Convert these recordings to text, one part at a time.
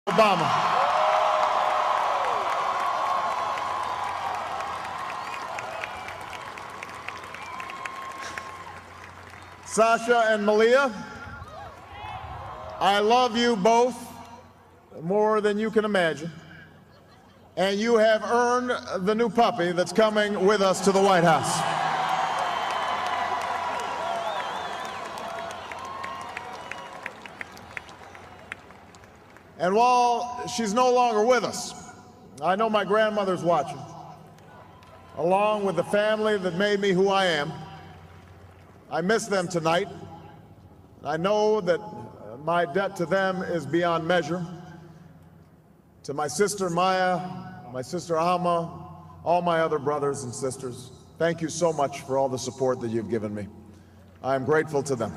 Obama. Sasha and Malia, I love you both more than you can imagine. And you have earned the new puppy that's coming with us to the White House. And while she's no longer with us, I know my grandmother's watching, along with the family that made me who I am. I miss them tonight. I know that my debt to them is beyond measure. To my sister Maya, my sister Alma, all my other brothers and sisters, thank you so much for all the support that you've given me. I am grateful to them.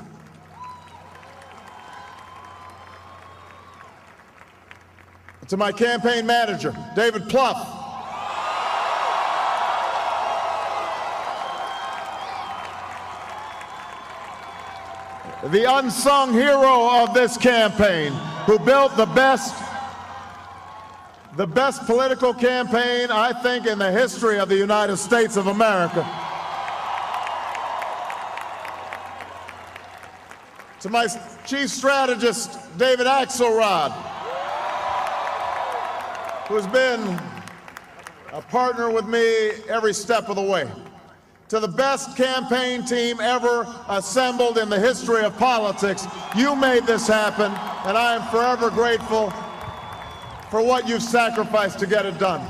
To my campaign manager, David Plouffe, the unsung hero of this campaign, who built the best political campaign, I think, in the history of the United States of America. To my chief strategist, David Axelrod, who's been a partner with me every step of the way. To the best campaign team ever assembled in the history of politics, you made this happen, and I am forever grateful for what you've sacrificed to get it done.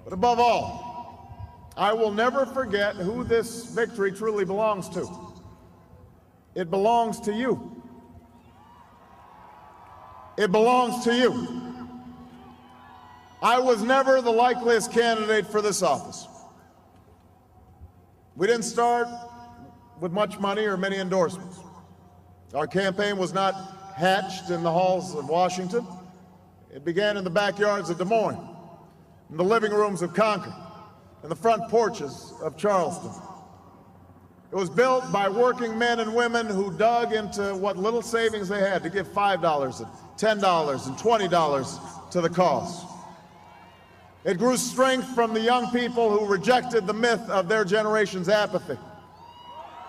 But above all, I will never forget who this victory truly belongs to. It belongs to you. It belongs to you. I was never the likeliest candidate for this office. We didn't start with much money or many endorsements. Our campaign was not hatched in the halls of Washington. It began in the backyards of Des Moines, in the living rooms of Concord, in the front porches of Charleston. It was built by working men and women who dug into what little savings they had to give $5 and $10 and $20 to the cause. It grew strength from the young people who rejected the myth of their generation's apathy,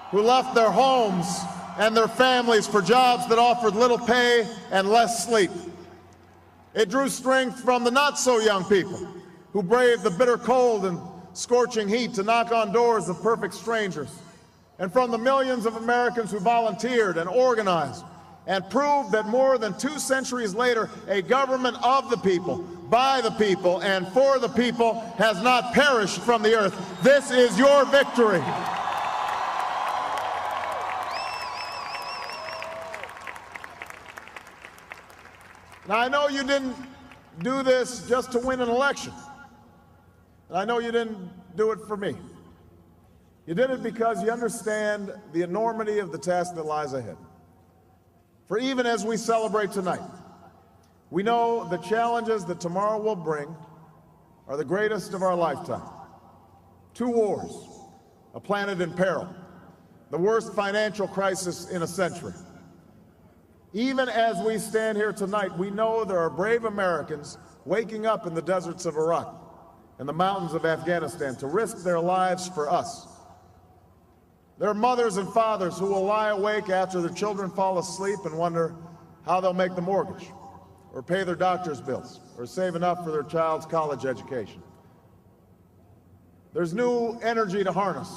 who left their homes and their families for jobs that offered little pay and less sleep. It drew strength from the not-so-young people who braved the bitter cold and scorching heat to knock on doors of perfect strangers, and from the millions of Americans who volunteered and organized and proved that more than 2 centuries later, a government of the people, by the people, and for the people has not perished from the earth. This is your victory. Now, I know you didn't do this just to win an election. And I know you didn't do it for me. You did it because you understand the enormity of the task that lies ahead. For even as we celebrate tonight, we know the challenges that tomorrow will bring are the greatest of our lifetime. 2 wars, a planet in peril, the worst financial crisis in a century. Even as we stand here tonight, we know there are brave Americans waking up in the deserts of Iraq and the mountains of Afghanistan to risk their lives for us. There are mothers and fathers who will lie awake after their children fall asleep and wonder how they'll make the mortgage, or pay their doctor's bills, or save enough for their child's college education. There's new energy to harness,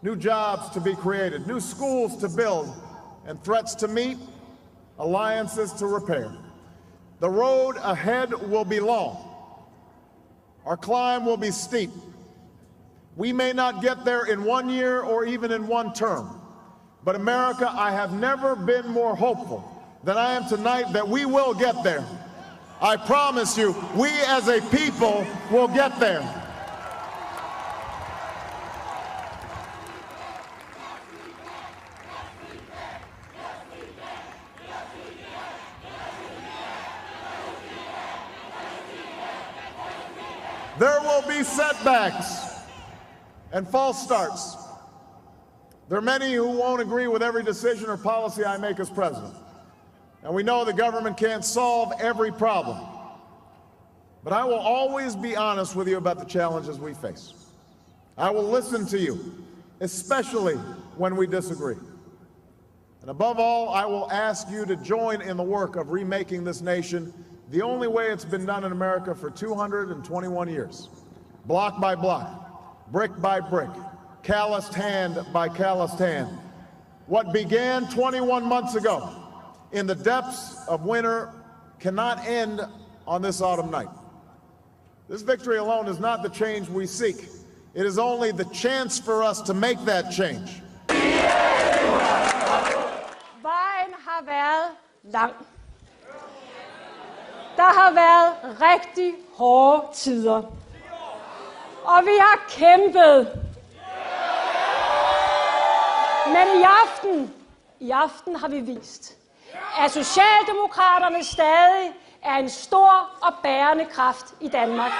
new jobs to be created, new schools to build, and threats to meet, alliances to repair. The road ahead will be long. Our climb will be steep. We may not get there in 1 year or even in 1 term, but America, I have never been more hopeful than I am tonight that we will get there. I promise you, we as a people will get there. There will be setbacks and false starts. There are many who won't agree with every decision or policy I make as president. And we know the government can't solve every problem. But I will always be honest with you about the challenges we face. I will listen to you, especially when we disagree. And above all, I will ask you to join in the work of remaking this nation the only way it's been done in America for 221 years, block by block, brick by brick, calloused hand by calloused hand. What began 21 months ago in the depths of winter cannot end on this autumn night. This victory alone is not the change we seek. It is only the chance for us to make that change. Vejen har været lang. Der har været rigtig hårde tider. Og vi har kæmpet. Men i aften har vi vist, at Socialdemokraterne stadig er en stor og bærende kraft i Danmark.